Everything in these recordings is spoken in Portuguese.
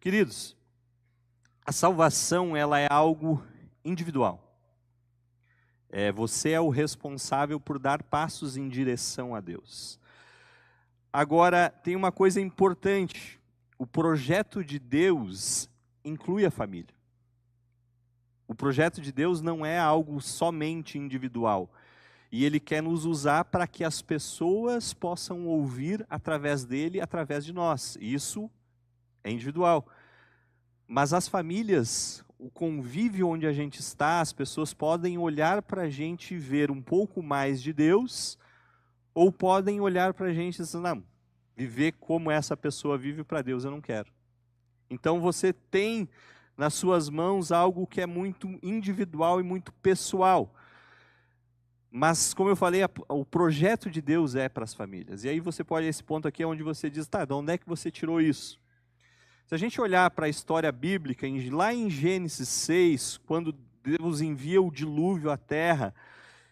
Queridos, a salvação ela é algo individual. Você é o responsável por dar passos em direção a Deus. Agora, tem uma coisa importante. O projeto de Deus inclui a família. O projeto de Deus não é algo somente individual. E Ele quer nos usar para que as pessoas possam ouvir através dele, através de nós. Isso é individual. Mas as famílias, o convívio onde a gente está, as pessoas podem olhar para a gente e ver um pouco mais de Deus, ou podem olhar para a gente e dizer, não, viver como essa pessoa vive para Deus eu não quero. Então você tem nas suas mãos algo que é muito individual e muito pessoal. Mas, como eu falei, o projeto de Deus é para as famílias. E aí você pode, esse ponto aqui é onde você diz, tá, de onde é que você tirou isso? Se a gente olhar para a história bíblica, lá em Gênesis 6, quando Deus envia o dilúvio à terra,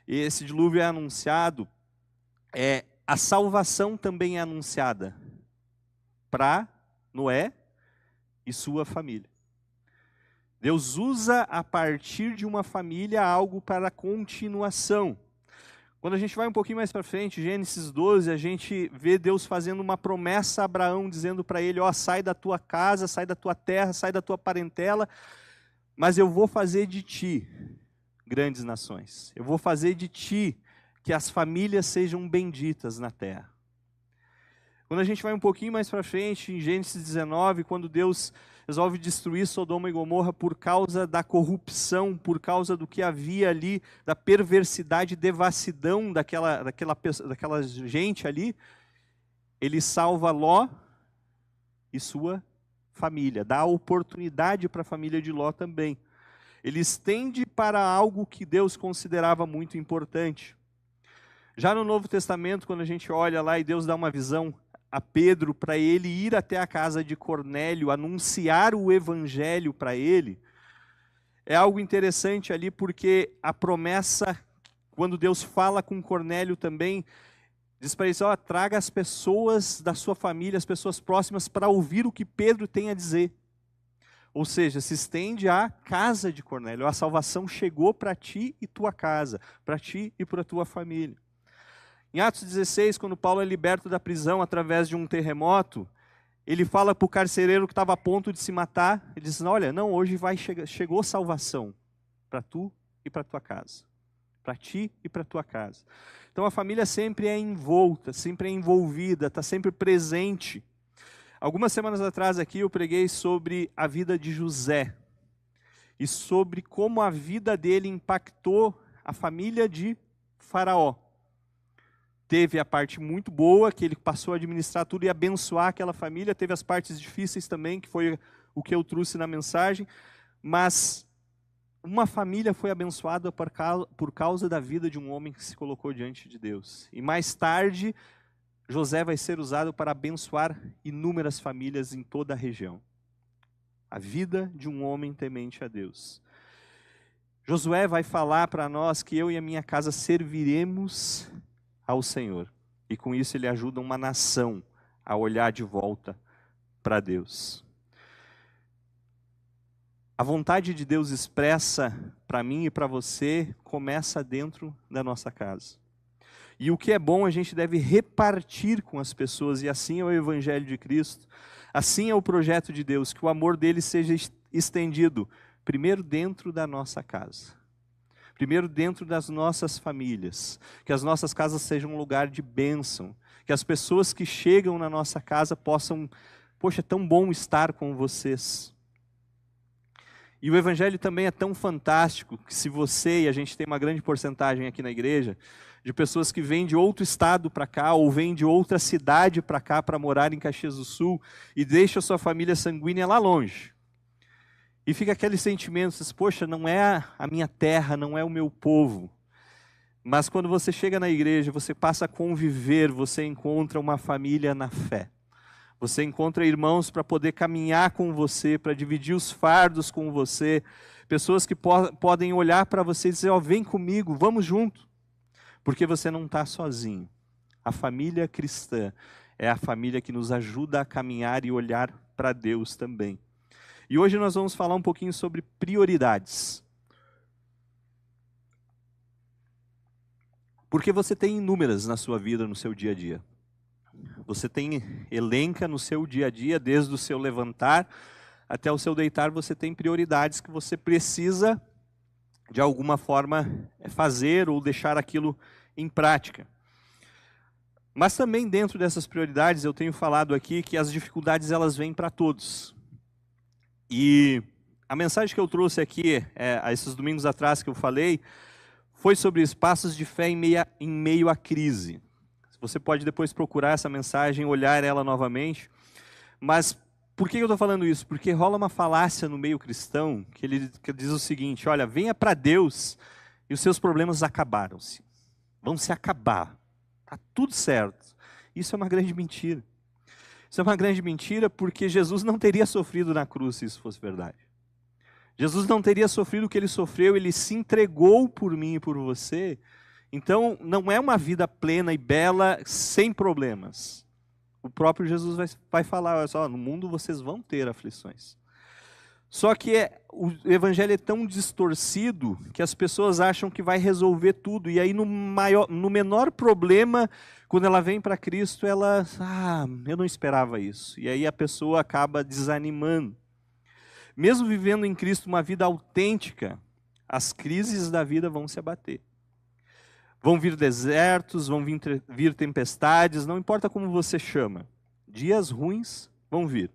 e esse dilúvio é anunciado, a salvação também é anunciada para Noé e sua família. Deus usa a partir de uma família algo para continuação. Quando a gente vai um pouquinho mais para frente, Gênesis 12, a gente vê Deus fazendo uma promessa a Abraão, dizendo para ele, sai da tua casa, sai da tua terra, sai da tua parentela, mas eu vou fazer de ti grandes nações. Eu vou fazer de ti que as famílias sejam benditas na terra. Quando a gente vai um pouquinho mais para frente, em Gênesis 19, quando Deus resolve destruir Sodoma e Gomorra por causa da corrupção, por causa do que havia ali, da perversidade e devassidão daquela gente ali, Ele salva Ló e sua família, dá oportunidade para a família de Ló também. Ele estende para algo que Deus considerava muito importante. Já no Novo Testamento, quando a gente olha lá e Deus dá uma visão a Pedro para ele ir até a casa de Cornélio, anunciar o evangelho para ele, é algo interessante ali, porque a promessa, quando Deus fala com Cornélio também, diz para ele, traga as pessoas da sua família, as pessoas próximas, para ouvir o que Pedro tem a dizer. Ou seja, se estende à casa de Cornélio, a salvação chegou para ti e tua casa, para ti e para a tua família. Em Atos 16, quando Paulo é liberto da prisão através de um terremoto, ele fala para o carcereiro que estava a ponto de se matar, ele diz, olha, não, hoje chegou salvação para tu e para tua casa, para ti e para tua casa. Então a família sempre é envolta, sempre é envolvida, está sempre presente. Algumas semanas atrás aqui eu preguei sobre a vida de José e sobre como a vida dele impactou a família de Faraó. Teve a parte muito boa, que ele passou a administrar tudo e abençoar aquela família. Teve as partes difíceis também, que foi o que eu trouxe na mensagem. Mas uma família foi abençoada por causa da vida de um homem que se colocou diante de Deus. E mais tarde, José vai ser usado para abençoar inúmeras famílias em toda a região. A vida de um homem temente a Deus. Josué vai falar para nós que eu e a minha casa serviremos ao Senhor. E com isso ele ajuda uma nação a olhar de volta para Deus. A vontade de Deus expressa para mim e para você começa dentro da nossa casa. E o que é bom a gente deve repartir com as pessoas, e assim é o Evangelho de Cristo, assim é o projeto de Deus, que o amor dele seja estendido primeiro dentro da nossa casa. Primeiro dentro das nossas famílias, que as nossas casas sejam um lugar de bênção, que as pessoas que chegam na nossa casa possam, poxa, é tão bom estar com vocês. E o Evangelho também é tão fantástico, que se você, e a gente tem uma grande porcentagem aqui na igreja, de pessoas que vêm de outro estado para cá, ou vêm de outra cidade para cá, para morar em Caxias do Sul, e deixa a sua família sanguínea lá longe. E fica aquele sentimento, poxa, não é a minha terra, não é o meu povo. Mas quando você chega na igreja, você passa a conviver, você encontra uma família na fé. Você encontra irmãos para poder caminhar com você, para dividir os fardos com você. Pessoas que podem olhar para você e dizer, vem comigo, vamos junto. Porque você não está sozinho. A família cristã é a família que nos ajuda a caminhar e olhar para Deus também. E hoje nós vamos falar um pouquinho sobre prioridades. Porque você tem inúmeras na sua vida, no seu dia a dia. Você elenca no seu dia a dia, desde o seu levantar até o seu deitar, você tem prioridades que você precisa, de alguma forma, fazer ou deixar aquilo em prática. Mas também dentro dessas prioridades, eu tenho falado aqui que as dificuldades elas vêm para todos. E a mensagem que eu trouxe aqui, esses domingos atrás que eu falei, foi sobre espaços de fé em meio à crise. Você pode depois procurar essa mensagem, olhar ela novamente. Mas por que eu estou falando isso? Porque rola uma falácia no meio cristão que diz o seguinte: olha, venha para Deus e os seus problemas acabaram-se. Vão se acabar. Está tudo certo. Isso é uma grande mentira. Isso é uma grande mentira porque Jesus não teria sofrido na cruz se isso fosse verdade. Jesus não teria sofrido o que ele sofreu, ele se entregou por mim e por você. Então, não é uma vida plena e bela sem problemas. O próprio Jesus vai falar, olha só, no mundo vocês vão ter aflições. Só que o evangelho é tão distorcido que as pessoas acham que vai resolver tudo. E aí no menor problema, quando ela vem para Cristo, eu não esperava isso. E aí a pessoa acaba desanimando. Mesmo vivendo em Cristo uma vida autêntica, as crises da vida vão se abater. Vão vir desertos, vão vir tempestades, não importa como você chama. Dias ruins vão vir.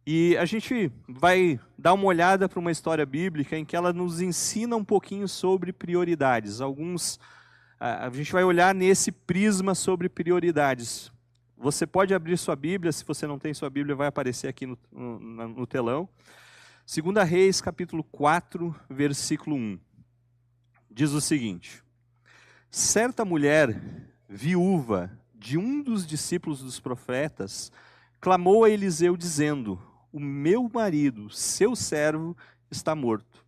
E a gente vai dar uma olhada para uma história bíblica em que ela nos ensina um pouquinho sobre prioridades. A gente vai olhar nesse prisma sobre prioridades. Você pode abrir sua Bíblia, se você não tem sua Bíblia, vai aparecer aqui no telão. 2 Reis, capítulo 4, versículo 1. Diz o seguinte: certa mulher, viúva de um dos discípulos dos profetas, clamou a Eliseu dizendo: o meu marido, seu servo, está morto.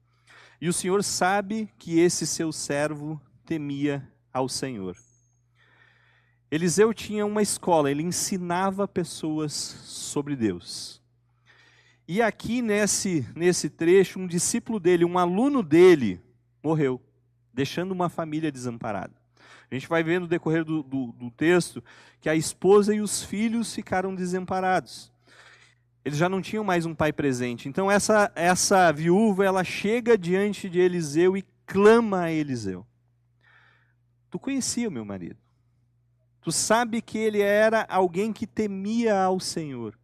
E o Senhor sabe que esse seu servo temia ao Senhor. Eliseu tinha uma escola, ele ensinava pessoas sobre Deus. E aqui nesse trecho, um discípulo dele, um aluno dele, morreu, deixando uma família desamparada. A gente vai ver no decorrer do texto que a esposa e os filhos ficaram desamparados. Eles já não tinham mais um pai presente. Então essa viúva, ela chega diante de Eliseu e clama a Eliseu: tu conhecia o meu marido. Tu sabe que ele era alguém que temia ao Senhor.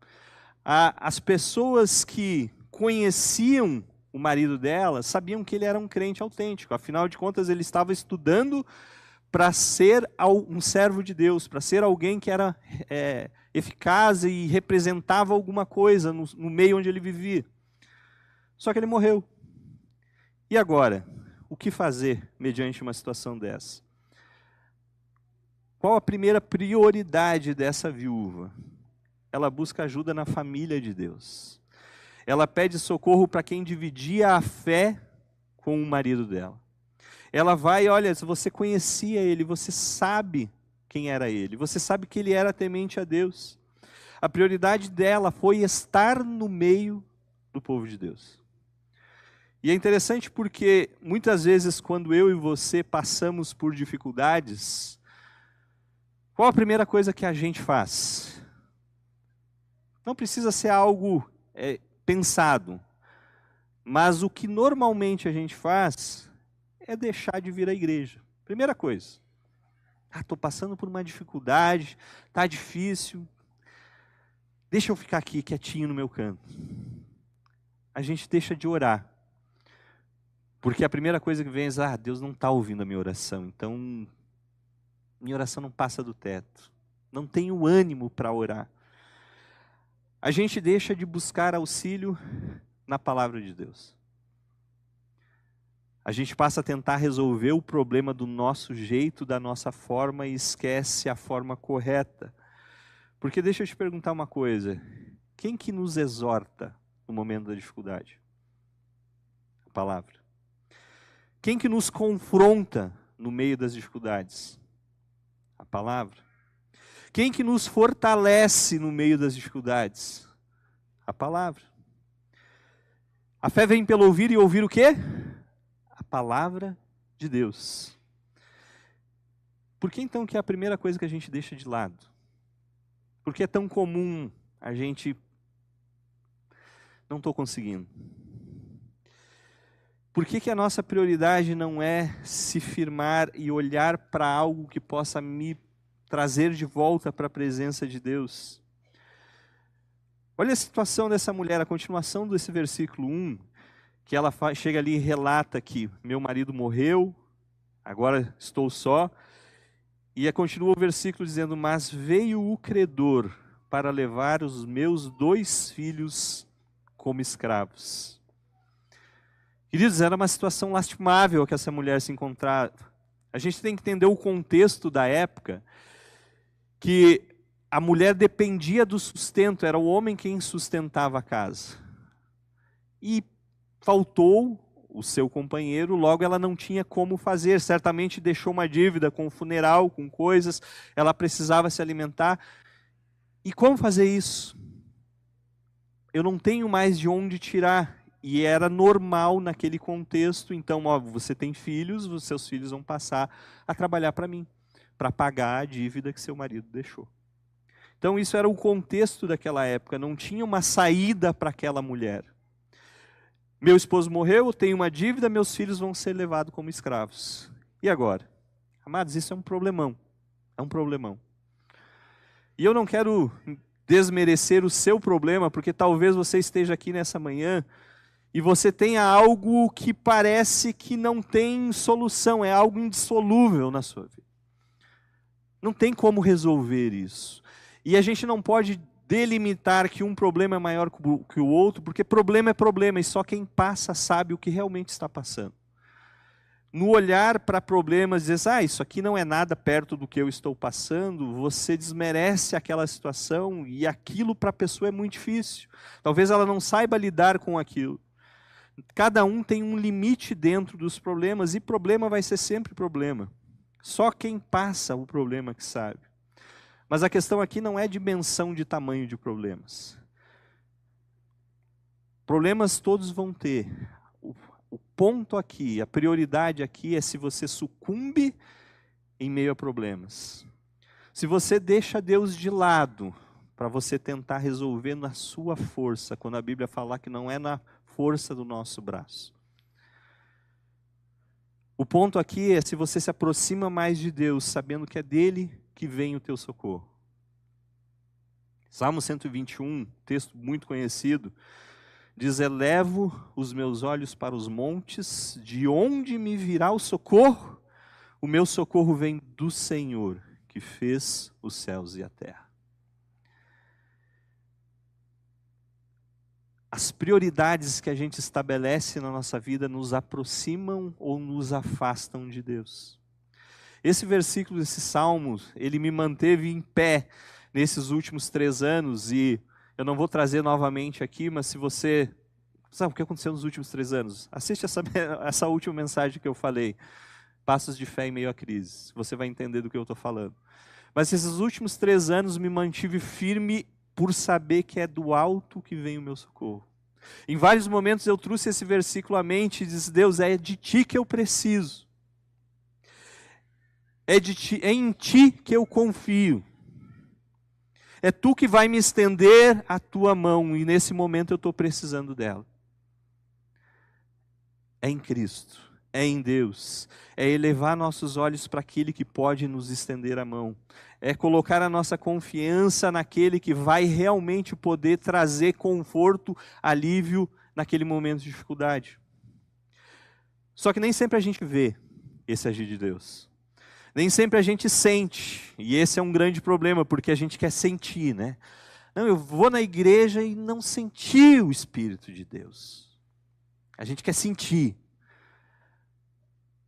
As pessoas que conheciam o marido dela sabiam que ele era um crente autêntico. Afinal de contas, ele estava estudando para ser um servo de Deus, para ser alguém que era eficaz e representava alguma coisa no meio onde ele vivia. Só que ele morreu. E agora? O que fazer mediante uma situação dessa? Qual a primeira prioridade dessa viúva? Ela busca ajuda na família de Deus. Ela pede socorro para quem dividia a fé com o marido dela. Ela vai, olha, se você conhecia ele, você sabe quem era ele, você sabe que ele era temente a Deus. A prioridade dela foi estar no meio do povo de Deus. E é interessante porque muitas vezes quando eu e você passamos por dificuldades, qual a primeira coisa que a gente faz? Não precisa ser algo pensado, mas o que normalmente a gente faz é deixar de vir à igreja. Primeira coisa. Estou passando por uma dificuldade, está difícil. Deixa eu ficar aqui quietinho no meu canto. A gente deixa de orar. Porque a primeira coisa que vem é, Deus não está ouvindo a minha oração, então minha oração não passa do teto. Não tenho ânimo para orar. A gente deixa de buscar auxílio na palavra de Deus. A gente passa a tentar resolver o problema do nosso jeito, da nossa forma, e esquece a forma correta. Porque deixa eu te perguntar uma coisa: quem que nos exorta no momento da dificuldade? A palavra. Quem que nos confronta no meio das dificuldades? A palavra. Quem que nos fortalece no meio das dificuldades? A palavra. A fé vem pelo ouvir e ouvir o quê? A palavra de Deus. Por que então que é a primeira coisa que a gente deixa de lado? Por que é tão comum a gente... Não estou conseguindo. Por que a nossa prioridade não é se firmar e olhar para algo que possa me trazer de volta para a presença de Deus? Olha a situação dessa mulher, a continuação desse versículo 1, que ela chega ali e relata que meu marido morreu, agora estou só. E continua o versículo dizendo, mas veio o credor para levar os meus 2 filhos como escravos. Queridos, era uma situação lastimável que essa mulher se encontrava. A gente tem que entender o contexto da época, que a mulher dependia do sustento, era o homem quem sustentava a casa. E faltou o seu companheiro, logo ela não tinha como fazer, certamente deixou uma dívida com o funeral, com coisas, ela precisava se alimentar. E como fazer isso? Eu não tenho mais de onde tirar. E era normal naquele contexto, então, ó, você tem filhos, os seus filhos vão passar a trabalhar para mim, para pagar a dívida que seu marido deixou. Então isso era o contexto daquela época, não tinha uma saída para aquela mulher. Meu esposo morreu, eu tenho uma dívida, meus filhos vão ser levados como escravos. E agora? Amados, isso é um problemão. É um problemão. E eu não quero desmerecer o seu problema, porque talvez você esteja aqui nessa manhã e você tenha algo que parece que não tem solução, é algo indissolúvel na sua vida. Não tem como resolver isso. E a gente não pode delimitar que um problema é maior que o outro, porque problema é problema e só quem passa sabe o que realmente está passando. No olhar para problemas e dizer, isso aqui não é nada perto do que eu estou passando, você desmerece aquela situação e aquilo para a pessoa é muito difícil. Talvez ela não saiba lidar com aquilo. Cada um tem um limite dentro dos problemas e problema vai ser sempre problema. Só quem passa o problema que sabe. Mas a questão aqui não é dimensão de tamanho de problemas. Problemas todos vão ter. O ponto aqui, a prioridade aqui é se você sucumbe em meio a problemas. Se você deixa Deus de lado para você tentar resolver na sua força, quando a Bíblia fala que não é na força do nosso braço. O ponto aqui é se você se aproxima mais de Deus, sabendo que é dele que vem o teu socorro. Salmo 121, texto muito conhecido, diz, elevo os meus olhos para os montes, de onde me virá o socorro? O meu socorro vem do Senhor, que fez os céus e a terra. As prioridades que a gente estabelece na nossa vida nos aproximam ou nos afastam de Deus. Esse versículo, esse salmo, ele me manteve em pé nesses últimos 3 anos, e eu não vou trazer novamente aqui, mas se você... Sabe o que aconteceu nos últimos 3 anos? Assiste essa última mensagem que eu falei, Passos de Fé em Meio à Crise, você vai entender do que eu estou falando. Mas esses últimos 3 anos me mantive firme por saber que é do alto que vem o meu socorro. Em vários momentos eu trouxe esse versículo à mente e disse, Deus, é de Ti que eu preciso. É em Ti que eu confio. É Tu que vai me estender a Tua mão e nesse momento eu estou precisando dela. É em Cristo, é em Deus, é elevar nossos olhos para aquele que pode nos estender a mão. É colocar a nossa confiança naquele que vai realmente poder trazer conforto, alívio naquele momento de dificuldade. Só que nem sempre a gente vê esse agir de Deus. Nem sempre a gente sente, e esse é um grande problema, porque a gente quer sentir, né? Não, eu vou na igreja e não senti o Espírito de Deus. A gente quer sentir.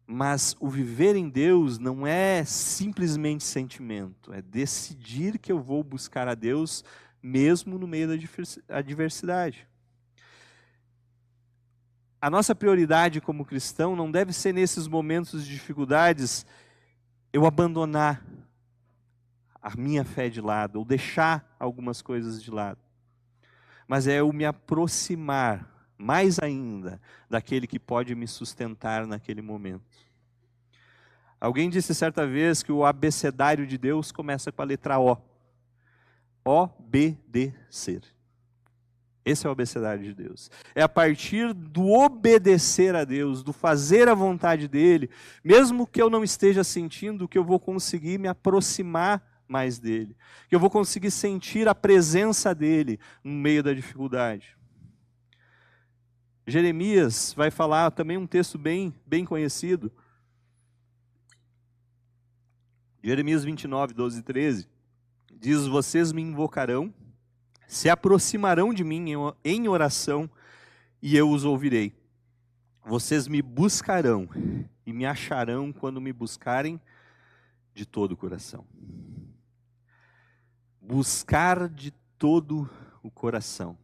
Mas o viver em Deus não é simplesmente sentimento, é decidir que eu vou buscar a Deus mesmo no meio da adversidade. A nossa prioridade como cristão não deve ser nesses momentos de dificuldades eu abandonar a minha fé de lado, ou deixar algumas coisas de lado. Mas é eu me aproximar mais ainda, daquele que pode me sustentar naquele momento. Alguém disse certa vez que o abecedário de Deus começa com a letra O. Obedecer. Esse é o abecedário de Deus. É a partir do obedecer a Deus, do fazer a vontade dEle, mesmo que eu não esteja sentindo, que eu vou conseguir me aproximar mais dEle. Que eu vou conseguir sentir a presença dEle no meio da dificuldade. Jeremias vai falar também um texto bem conhecido. Jeremias 29, 12 e 13. Diz: vocês me invocarão, se aproximarão de mim em oração, e eu os ouvirei. Vocês me buscarão e me acharão quando me buscarem de todo o coração. Buscar de todo o coração.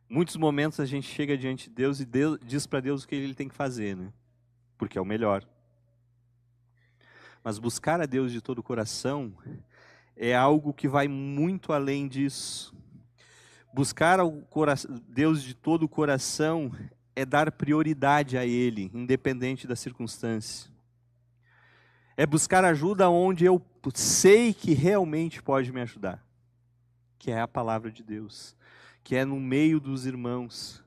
Muitos momentos a gente chega diante de Deus e Deus diz para Deus o que Ele tem que fazer, né? Porque é o melhor. Mas buscar a Deus de todo o coração é algo que vai muito além disso. Buscar Deus de todo o coração é dar prioridade a Ele, independente da circunstância. É buscar ajuda onde eu sei que realmente pode me ajudar, que é a palavra de Deus, que é no meio dos irmãos.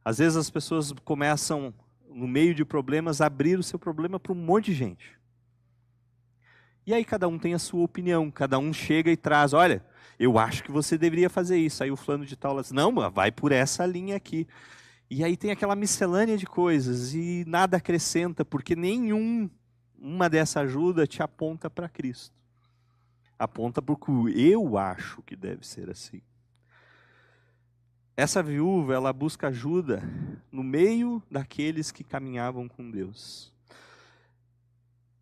Às vezes as pessoas começam, no meio de problemas, a abrir o seu problema para um monte de gente. E aí cada um tem a sua opinião, cada um chega e traz: olha, eu acho que você deveria fazer isso. Aí o fulano de tal diz: não, vai por essa linha aqui. E aí tem aquela miscelânea de coisas e nada acrescenta, porque uma dessa ajuda te aponta para Cristo. Aponta para o que eu acho que deve ser assim. Essa viúva, ela busca ajuda no meio daqueles que caminhavam com Deus.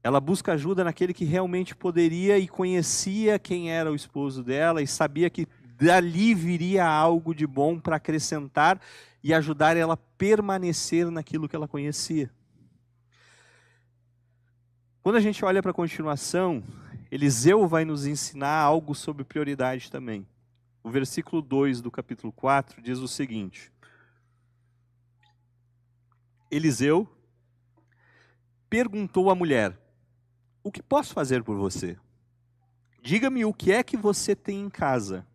Ela busca ajuda naquele que realmente poderia e conhecia quem era o esposo dela e sabia que dali viria algo de bom para acrescentar e ajudar ela a permanecer naquilo que ela conhecia. Quando a gente olha para a continuação, Eliseu vai nos ensinar algo sobre prioridade também. O versículo 2 do capítulo 4 diz o seguinte: Eliseu perguntou à mulher: o que posso fazer por você? Diga-me o que é que você tem em casa.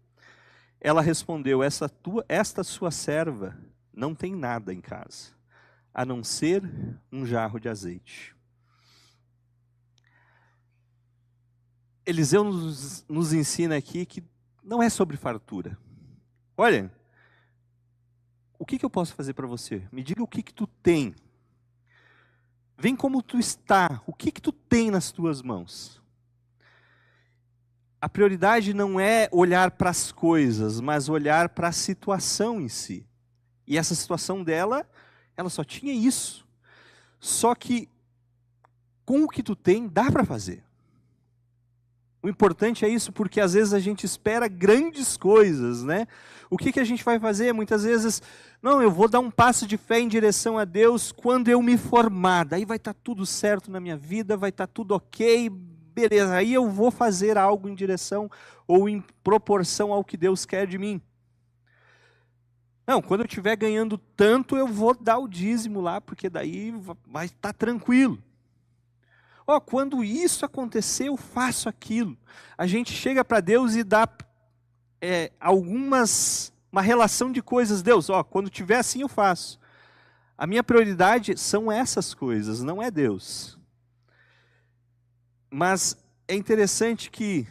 Ela respondeu: esta sua serva não tem nada em casa, a não ser um jarro de azeite. Eliseu nos ensina aqui que não é sobre fartura. Olha, o que eu posso fazer para você? Me diga o que tu tem. Vem como tu está, o que tu tem nas tuas mãos? A prioridade não é olhar para as coisas, mas olhar para a situação em si. E essa situação dela, ela só tinha isso. Só que com o que tu tem, dá para fazer. O importante é isso, porque às vezes a gente espera grandes coisas, né? O que a gente vai fazer? Muitas vezes, não, eu vou dar um passo de fé em direção a Deus quando eu me formar. Daí vai estar tudo certo na minha vida, vai estar tudo ok, beleza. Aí eu vou fazer algo em direção ou em proporção ao que Deus quer de mim. Não, quando eu estiver ganhando tanto, eu vou dar o dízimo lá, porque daí vai estar tranquilo. Quando isso acontecer, eu faço aquilo. A gente chega para Deus e dá uma relação de coisas. Deus, quando tiver assim eu faço. A minha prioridade são essas coisas, não é Deus. Mas é interessante que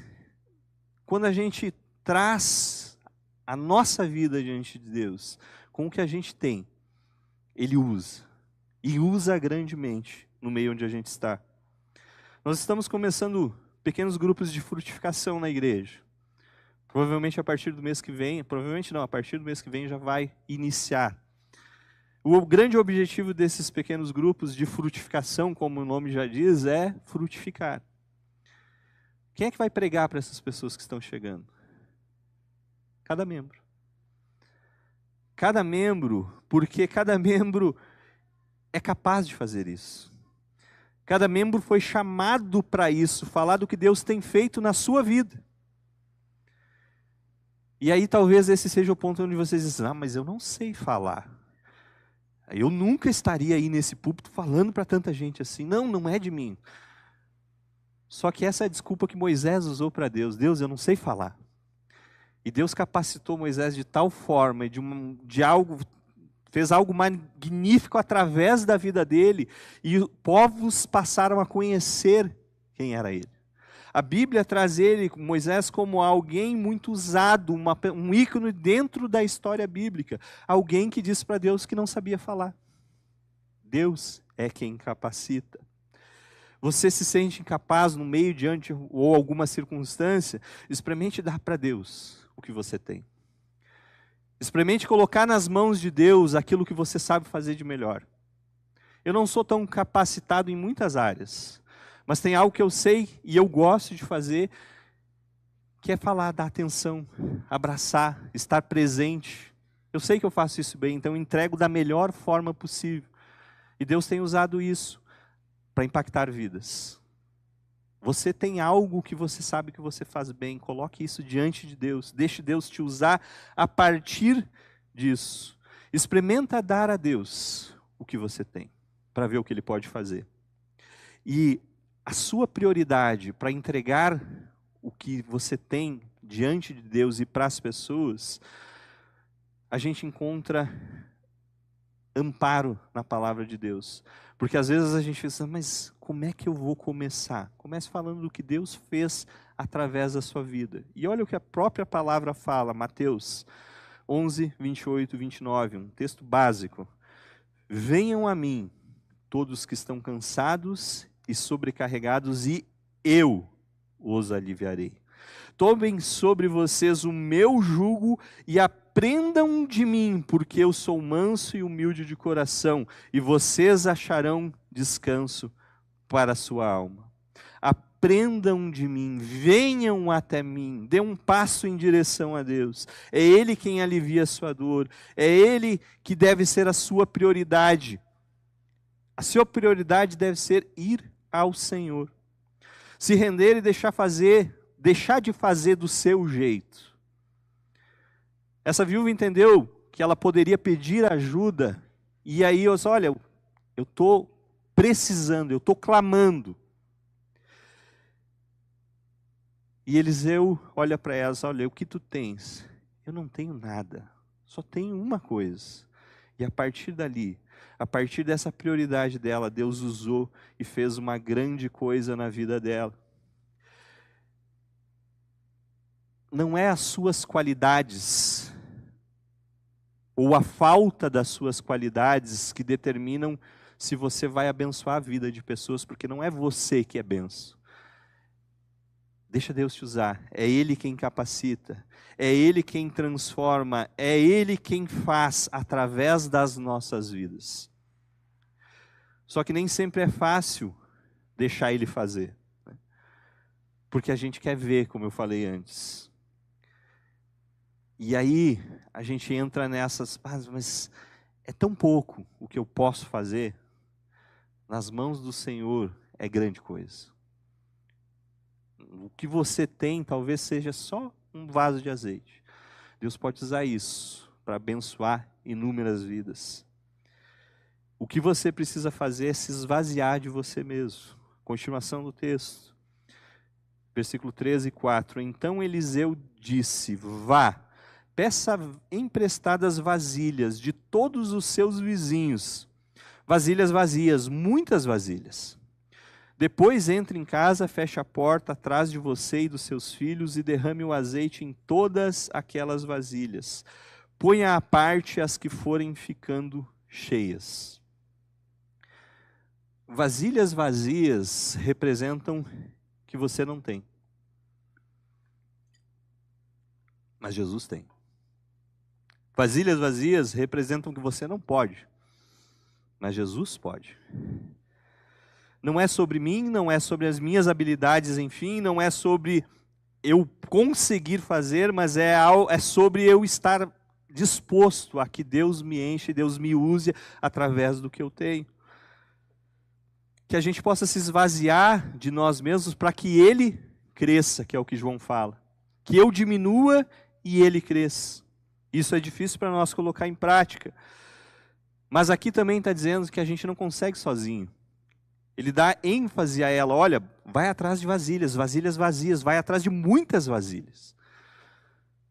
quando a gente traz a nossa vida diante de Deus, com o que a gente tem, Ele usa. E usa grandemente no meio onde a gente está. Nós estamos começando pequenos grupos de frutificação na igreja. Provavelmente a partir do mês que vem, a partir do mês que vem já vai iniciar. O grande objetivo desses pequenos grupos de frutificação, como o nome já diz, é frutificar. Quem é que vai pregar para essas pessoas que estão chegando? Cada membro. Cada membro, porque cada membro é capaz de fazer isso. Cada membro foi chamado para isso, falar do que Deus tem feito na sua vida. E aí talvez esse seja o ponto onde vocês dizem: mas eu não sei falar. Eu nunca estaria aí nesse púlpito falando para tanta gente assim. Não, não é de mim. Só que essa é a desculpa que Moisés usou para Deus. Deus, eu não sei falar. E Deus capacitou Moisés de tal forma, fez algo magnífico através da vida dele, e povos passaram a conhecer quem era ele. A Bíblia traz Moisés, como alguém muito usado, um ícone dentro da história bíblica. Alguém que disse para Deus que não sabia falar. Deus é quem capacita. Você se sente incapaz no meio, diante ou alguma circunstância, experimente dar para Deus o que você tem. Experimente colocar nas mãos de Deus aquilo que você sabe fazer de melhor. Eu não sou tão capacitado em muitas áreas, mas tem algo que eu sei e eu gosto de fazer, que é falar, dar atenção, abraçar, estar presente. Eu sei que eu faço isso bem, então eu entrego da melhor forma possível. E Deus tem usado isso para impactar vidas. Você tem algo que você sabe que você faz bem, coloque isso diante de Deus, deixe Deus te usar a partir disso. Experimenta dar a Deus o que você tem, para ver o que Ele pode fazer. E a sua prioridade para entregar o que você tem diante de Deus e para as pessoas, a gente encontra amparo na palavra de Deus. Porque às vezes a gente pensa, mas como é que eu vou começar? Comece falando do que Deus fez através da sua vida. E olha o que a própria palavra fala, Mateus 11, 28 e 29, um texto básico. Venham a mim, todos que estão cansados e sobrecarregados, e eu os aliviarei. Tomem sobre vocês o meu jugo e aprendam de mim, porque eu sou manso e humilde de coração, e vocês acharão descanso para a sua alma. Aprendam de mim, venham até mim, dê um passo em direção a Deus. É Ele quem alivia a sua dor, é Ele que deve ser a sua prioridade. A sua prioridade deve ser ir ao Senhor. Se render e deixar de fazer do seu jeito. Essa viúva entendeu que ela poderia pedir ajuda, e aí eu disse, olha, eu estou precisando, eu estou clamando. E Eliseu olha para ela e diz, olha, o que tu tens? Eu não tenho nada, só tenho uma coisa. E a partir dali, a partir dessa prioridade dela, Deus usou e fez uma grande coisa na vida dela. Não é as suas qualidades ou a falta das suas qualidades que determinam se você vai abençoar a vida de pessoas, porque não é você que é benção. Deixa Deus te usar, é Ele quem capacita, é Ele quem transforma, é Ele quem faz através das nossas vidas. Só que nem sempre é fácil deixar Ele fazer, né? Porque a gente quer ver, como eu falei antes. E aí a gente entra nessas, mas é tão pouco o que eu posso fazer. Nas mãos do Senhor é grande coisa. O que você tem talvez seja só um vaso de azeite. Deus pode usar isso para abençoar inúmeras vidas. O que você precisa fazer é se esvaziar de você mesmo. Continuação do texto. Versículo 13 e 4. Então Eliseu disse, vá, peça emprestadas vasilhas de todos os seus vizinhos. Vasilhas vazias, muitas vasilhas. Depois entre em casa, feche a porta atrás de você e dos seus filhos e derrame o azeite em todas aquelas vasilhas. Ponha à parte as que forem ficando cheias. Vasilhas vazias representam que você não tem. Mas Jesus tem. Vasilhas vazias representam que você não pode. Mas Jesus pode. Não é sobre mim, não é sobre as minhas habilidades, enfim, não é sobre eu conseguir fazer, mas é sobre eu estar disposto a que Deus me enche, Deus me use através do que eu tenho. Que a gente possa se esvaziar de nós mesmos para que Ele cresça, que é o que João fala. Que eu diminua e Ele cresça. Isso é difícil para nós colocar em prática. Mas aqui também está dizendo que a gente não consegue sozinho. Ele dá ênfase a ela, olha, vai atrás de vasilhas, vasilhas vazias, vai atrás de muitas vasilhas.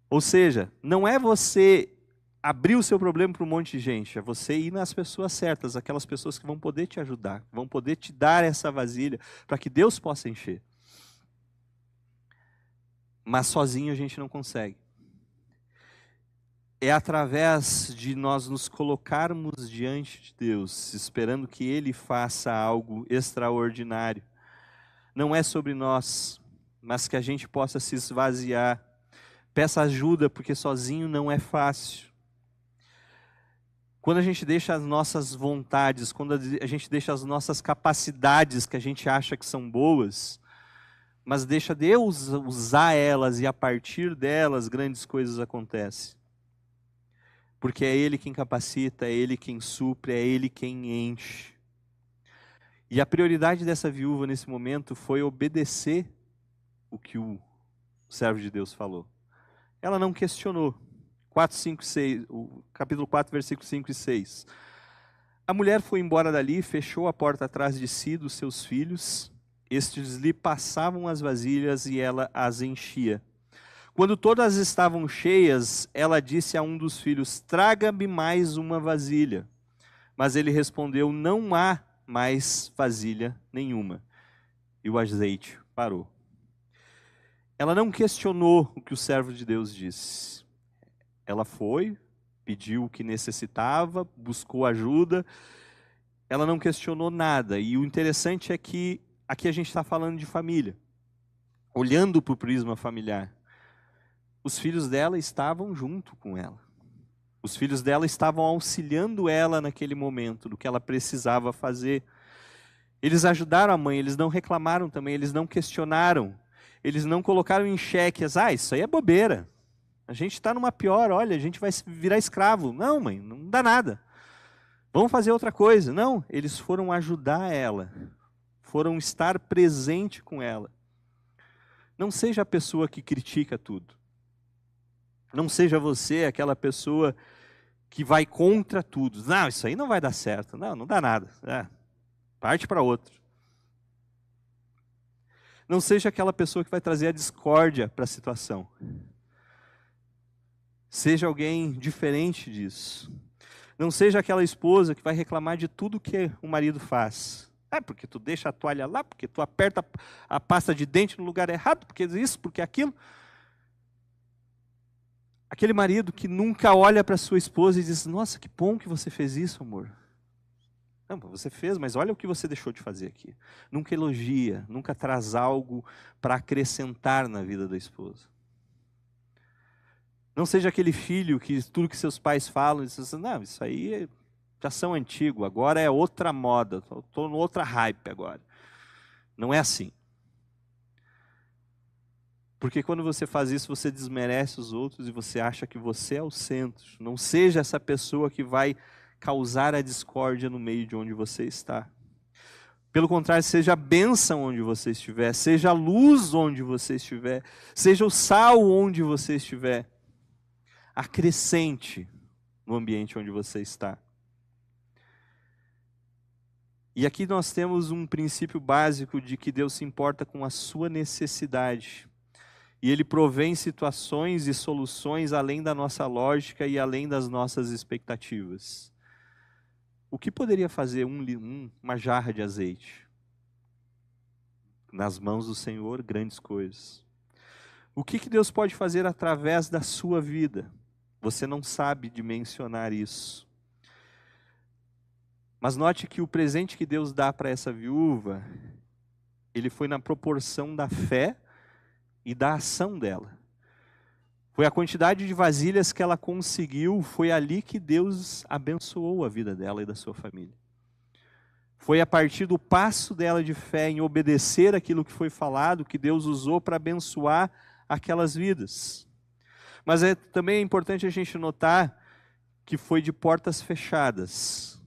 Ou seja, não é você abrir o seu problema para um monte de gente, é você ir nas pessoas certas, aquelas pessoas que vão poder te ajudar, vão poder te dar essa vasilha, para que Deus possa encher. Mas sozinho a gente não consegue. É através de nós nos colocarmos diante de Deus, esperando que Ele faça algo extraordinário. Não é sobre nós, mas que a gente possa se esvaziar. Peça ajuda, porque sozinho não é fácil. Quando a gente deixa as nossas vontades, quando a gente deixa as nossas capacidades que a gente acha que são boas, mas deixa Deus usar elas e a partir delas grandes coisas acontecem. Porque é Ele quem capacita, é Ele quem supre, é Ele quem enche. E a prioridade dessa viúva nesse momento foi obedecer o que o servo de Deus falou. Ela não questionou. 4, 5, 6, o capítulo 4, versículos 5 e 6. A mulher foi embora dali, fechou a porta atrás de si dos seus filhos. Estes lhe passavam as vasilhas e ela as enchia. Quando todas estavam cheias, ela disse a um dos filhos, traga-me mais uma vasilha. Mas ele respondeu, não há mais vasilha nenhuma. E o azeite parou. Ela não questionou o que o servo de Deus disse. Ela foi, pediu o que necessitava, buscou ajuda. Ela não questionou nada. E o interessante é que aqui a gente está falando de família. Olhando para o prisma familiar. Os filhos dela estavam junto com ela. Os filhos dela estavam auxiliando ela naquele momento, do que ela precisava fazer. Eles ajudaram a mãe, eles não reclamaram também, eles não questionaram. Eles não colocaram em xeque, isso aí é bobeira. A gente está numa pior, olha, a gente vai virar escravo. Não, mãe, não dá nada. Vamos fazer outra coisa. Não, eles foram ajudar ela. Foram estar presente com ela. Não seja a pessoa que critica tudo. Não seja você aquela pessoa que vai contra tudo. Não, isso aí não vai dar certo. Não, não dá nada. Parte para outro. Não seja aquela pessoa que vai trazer a discórdia para a situação. Seja alguém diferente disso. Não seja aquela esposa que vai reclamar de tudo que o marido faz. Porque tu deixa a toalha lá, porque tu aperta a pasta de dente no lugar errado, porque isso, porque aquilo. Aquele marido que nunca olha para sua esposa e diz, nossa, que bom que você fez isso, amor. Não, você fez, mas olha o que você deixou de fazer aqui. Nunca elogia, nunca traz algo para acrescentar na vida da esposa. Não seja aquele filho que tudo que seus pais falam, diz assim, não, isso aí já são antigo, agora é outra moda, estou em outra hype agora. Não é assim. Porque quando você faz isso, você desmerece os outros e você acha que você é o centro. Não seja essa pessoa que vai causar a discórdia no meio de onde você está. Pelo contrário, seja a bênção onde você estiver, seja a luz onde você estiver, seja o sal onde você estiver. Acrescente no ambiente onde você está. E aqui nós temos um princípio básico de que Deus se importa com a sua necessidade. E Ele provém situações e soluções além da nossa lógica e além das nossas expectativas. O que poderia fazer uma jarra de azeite? Nas mãos do Senhor, grandes coisas. O que Deus pode fazer através da sua vida? Você não sabe dimensionar isso. Mas note que o presente que Deus dá para essa viúva, ele foi na proporção da fé e da ação dela. Foi a quantidade de vasilhas que ela conseguiu, foi ali que Deus abençoou a vida dela e da sua família. Foi a partir do passo dela de fé em obedecer aquilo que foi falado, que Deus usou para abençoar aquelas vidas. Mas também é importante a gente notar que foi de portas fechadas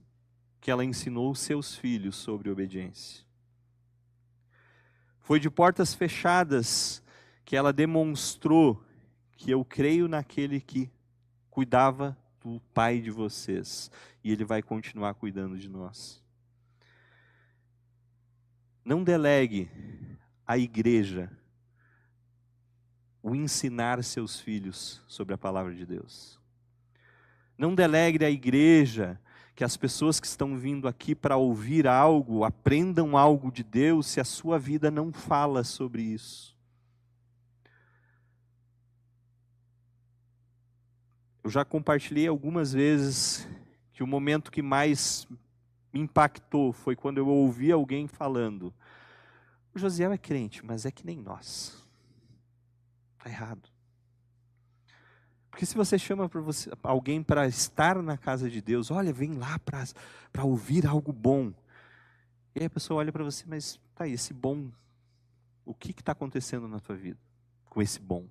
que ela ensinou seus filhos sobre obediência. Foi de portas fechadas que ela demonstrou que eu creio naquele que cuidava o pai de vocês, e ele vai continuar cuidando de nós. Não delegue à igreja o ensinar seus filhos sobre a palavra de Deus. Não delegue à igreja que as pessoas que estão vindo aqui para ouvir algo, aprendam algo de Deus, se a sua vida não fala sobre isso. Eu já compartilhei algumas vezes que o momento que mais me impactou foi quando eu ouvi alguém falando: o Josiel é crente, mas é que nem nós. Está errado. Porque se você chama alguém para estar na casa de Deus, olha, vem lá para ouvir algo bom. E aí a pessoa olha para você, mas tá aí, esse bom, o que está acontecendo na tua vida com esse bom?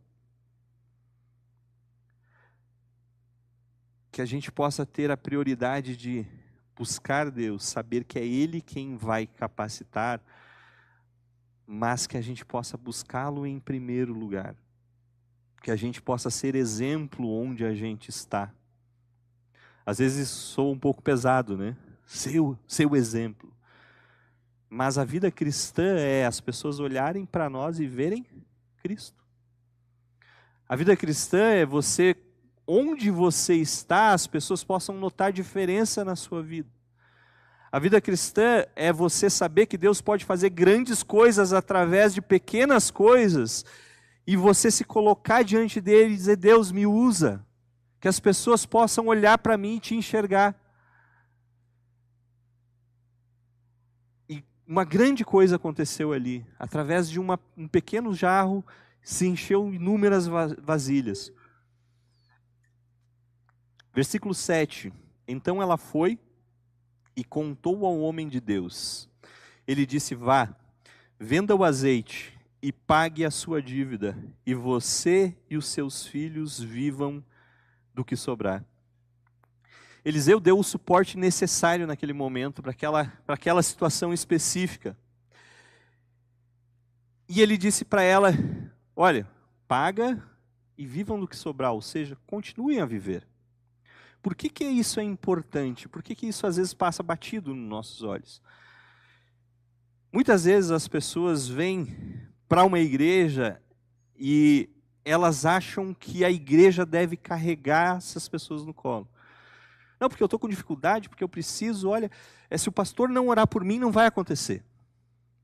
Que a gente possa ter a prioridade de buscar Deus, saber que é Ele quem vai capacitar, mas que a gente possa buscá-lo em primeiro lugar. Que a gente possa ser exemplo onde a gente está. Às vezes sou um pouco pesado, né? Ser o exemplo. Mas a vida cristã é as pessoas olharem para nós e verem Cristo. A vida cristã é você, onde você está, as pessoas possam notar diferença na sua vida. A vida cristã é você saber que Deus pode fazer grandes coisas através de pequenas coisas, e você se colocar diante dele e dizer: Deus, me usa. Que as pessoas possam olhar para mim e te enxergar. E uma grande coisa aconteceu ali. Através de um pequeno jarro, se encheu inúmeras vasilhas. Versículo 7. Então ela foi e contou ao homem de Deus. Ele disse: vá, venda o azeite e pague a sua dívida, e você e os seus filhos vivam do que sobrar. Eliseu deu o suporte necessário naquele momento, para aquela situação específica. E ele disse para ela: olha, paga e vivam do que sobrar, ou seja, continuem a viver. Por que isso é importante? Por que isso às vezes passa batido nos nossos olhos? Muitas vezes as pessoas vêm para uma igreja e elas acham que a igreja deve carregar essas pessoas no colo. Não, porque eu estou com dificuldade, porque eu preciso, olha, se o pastor não orar por mim, não vai acontecer.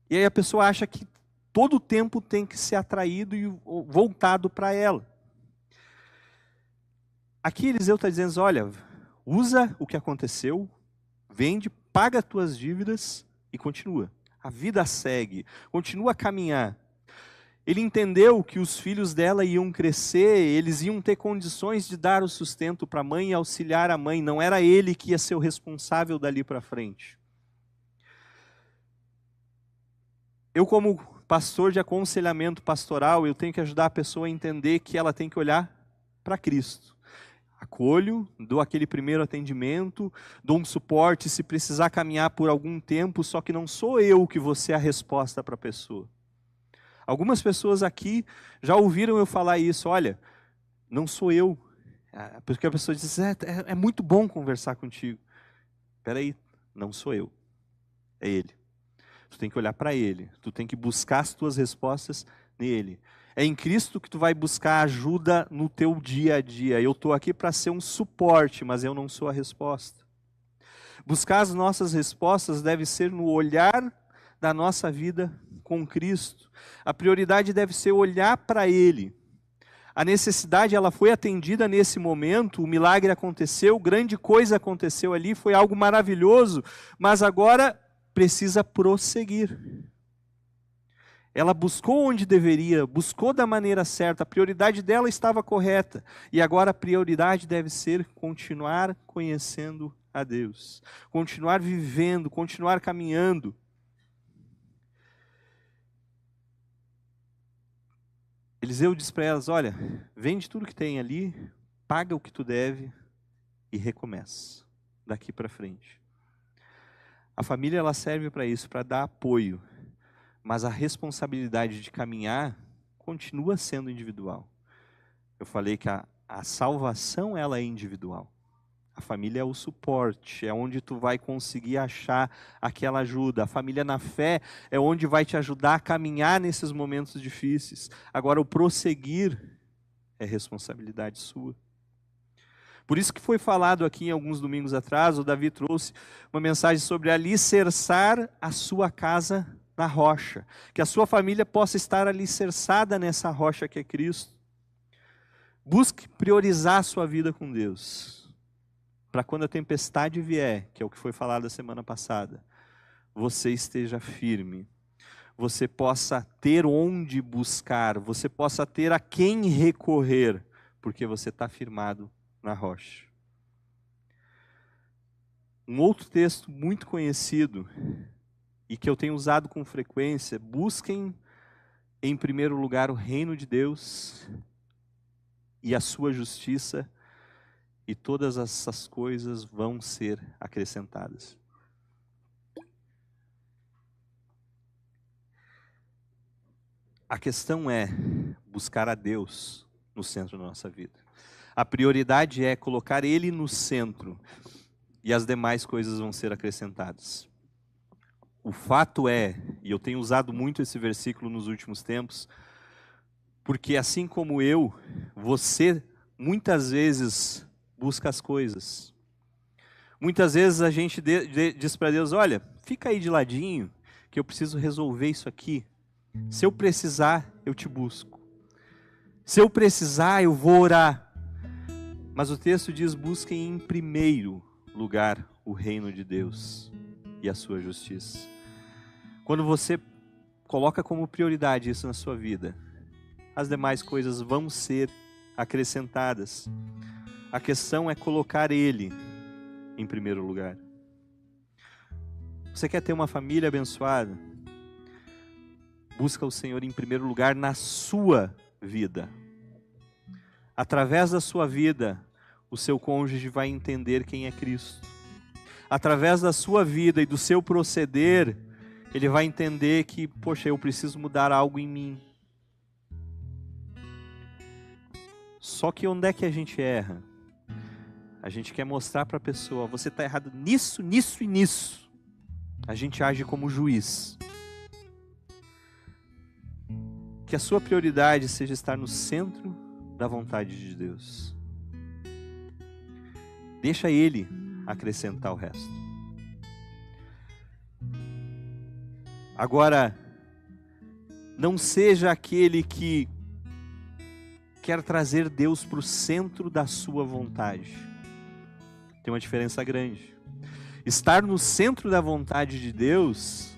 E aí a pessoa acha que todo o tempo tem que ser atraído e voltado para ela. Aqui Eliseu está dizendo: olha, usa o que aconteceu, vende, paga as tuas dívidas e continua. A vida segue, continua a caminhar. Ele entendeu que os filhos dela iam crescer, eles iam ter condições de dar o sustento para a mãe e auxiliar a mãe. Não era ele que ia ser o responsável dali para frente. Eu, como pastor de aconselhamento pastoral, eu tenho que ajudar a pessoa a entender que ela tem que olhar para Cristo. Acolho, dou aquele primeiro atendimento, dou um suporte se precisar caminhar por algum tempo, só que não sou eu que vou ser a resposta para a pessoa. Algumas pessoas aqui já ouviram eu falar isso: olha, não sou eu. Porque a pessoa diz: é muito bom conversar contigo. Espera aí, não sou eu, é Ele. Tu tem que olhar para Ele, tu tem que buscar as tuas respostas nele. É em Cristo que tu vai buscar ajuda no teu dia a dia. Eu estou aqui para ser um suporte, mas eu não sou a resposta. Buscar as nossas respostas deve ser no olhar da nossa vida com Cristo. A prioridade deve ser olhar para Ele. A necessidade, ela foi atendida nesse momento, o milagre aconteceu, grande coisa aconteceu ali, foi algo maravilhoso, mas agora precisa prosseguir. Ela buscou onde deveria, buscou da maneira certa, a prioridade dela estava correta, e agora a prioridade deve ser continuar conhecendo a Deus, continuar vivendo, continuar caminhando. Eliseu diz para elas: olha, vende tudo que tem ali, paga o que tu deve e recomeça daqui para frente. A família, ela serve para isso, para dar apoio, mas a responsabilidade de caminhar continua sendo individual. Eu falei que a salvação, ela é individual. A família é o suporte, é onde tu vai conseguir achar aquela ajuda. A família na fé é onde vai te ajudar a caminhar nesses momentos difíceis. Agora, o prosseguir é responsabilidade sua. Por isso que foi falado aqui em alguns domingos atrás, o Davi trouxe uma mensagem sobre alicerçar a sua casa na rocha. Que a sua família possa estar alicerçada nessa rocha que é Cristo. Busque priorizar a sua vida com Deus. Para quando a tempestade vier, que é o que foi falado a semana passada, você esteja firme, você possa ter onde buscar, você possa ter a quem recorrer, porque você está firmado na rocha. Um outro texto muito conhecido, e que eu tenho usado com frequência: busquem em primeiro lugar o reino de Deus e a sua justiça, e todas essas coisas vão ser acrescentadas. A questão é buscar a Deus no centro da nossa vida. A prioridade é colocar Ele no centro e as demais coisas vão ser acrescentadas. O fato é, e eu tenho usado muito esse versículo nos últimos tempos, porque assim como eu, você muitas vezes busca as coisas. Muitas vezes a gente diz para Deus: olha, fica aí de ladinho, que eu preciso resolver isso aqui. Se eu precisar, eu te busco. Se eu precisar, eu vou orar. Mas o texto diz: busquem em primeiro lugar o reino de Deus e a sua justiça. Quando você coloca como prioridade isso na sua vida, as demais coisas vão ser acrescentadas. A questão é colocar Ele em primeiro lugar. Você quer ter uma família abençoada? Busca o Senhor em primeiro lugar na sua vida. Através da sua vida, o seu cônjuge vai entender quem é Cristo. Através da sua vida e do seu proceder, ele vai entender que, poxa, eu preciso mudar algo em mim. Só que onde é que a gente erra? A gente quer mostrar para a pessoa: você está errado nisso, nisso e nisso. A gente age como juiz. Que a sua prioridade seja estar no centro da vontade de Deus. Deixa Ele acrescentar o resto. Agora, não seja aquele que quer trazer Deus para o centro da sua vontade. Tem uma diferença grande. Estar no centro da vontade de Deus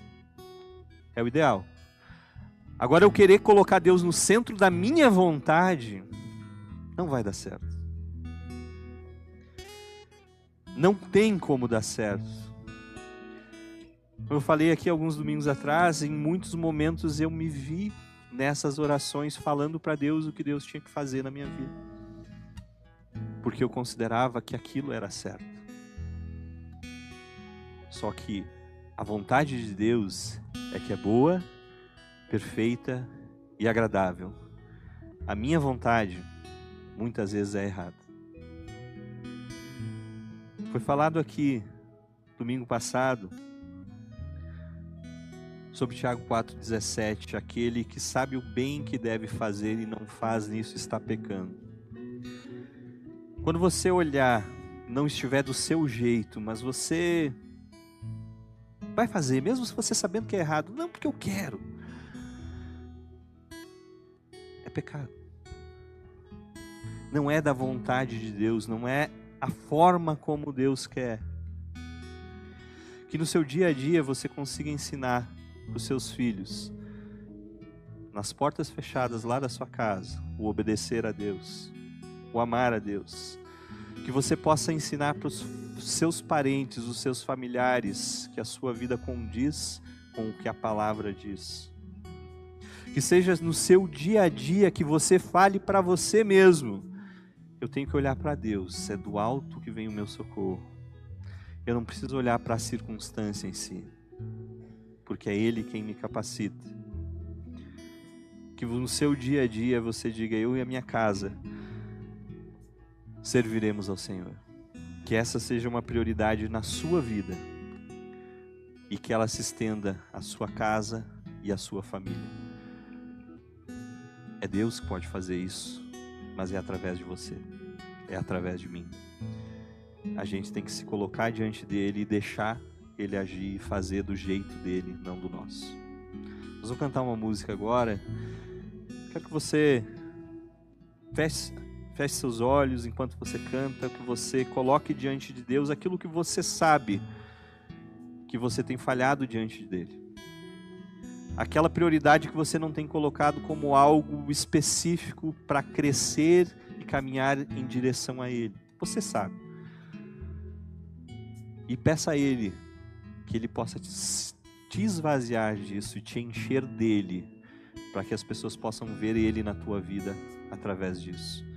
é o ideal. Agora, eu querer colocar Deus no centro da minha vontade, não vai dar certo. Não tem como dar certo. Como eu falei aqui alguns domingos atrás, em muitos momentos eu me vi nessas orações falando para Deus o que Deus tinha que fazer na minha vida. Porque eu considerava que aquilo era certo. Só que a vontade de Deus é que é boa, perfeita e agradável. A minha vontade muitas vezes é errada. Foi falado aqui domingo passado sobre Tiago 4,17: aquele que sabe o bem que deve fazer e não faz, nisso está pecando. Quando você olhar, não estiver do seu jeito, mas você vai fazer, mesmo se você sabendo que é errado, não porque eu quero, é pecado. Não é da vontade de Deus, não é a forma como Deus quer. Que no seu dia a dia você consiga ensinar para os seus filhos, nas portas fechadas lá da sua casa, o obedecer a Deus, o amar a Deus. Que você possa ensinar para os seus parentes, os seus familiares, que a sua vida condiz com o que a palavra diz. Que seja no seu dia a dia que você fale para você mesmo: eu tenho que olhar para Deus, é do alto que vem o meu socorro. Eu não preciso olhar para a circunstância em si, porque é Ele quem me capacita. Que no seu dia a dia você diga: eu e a minha casa serviremos ao Senhor. Que essa seja uma prioridade na sua vida e que ela se estenda à sua casa e à sua família. É Deus que pode fazer isso, mas é através de você, é através de mim. A gente tem que se colocar diante dele e deixar ele agir e fazer do jeito dele, não do nosso. Nós vamos cantar uma música agora. Quero que você feche seus olhos enquanto você canta, que você coloque diante de Deus aquilo que você sabe que você tem falhado diante dele. Aquela prioridade que você não tem colocado como algo específico para crescer e caminhar em direção a ele. Você sabe. E peça a ele que ele possa te esvaziar disso e te encher dele, para que as pessoas possam ver ele na tua vida através disso.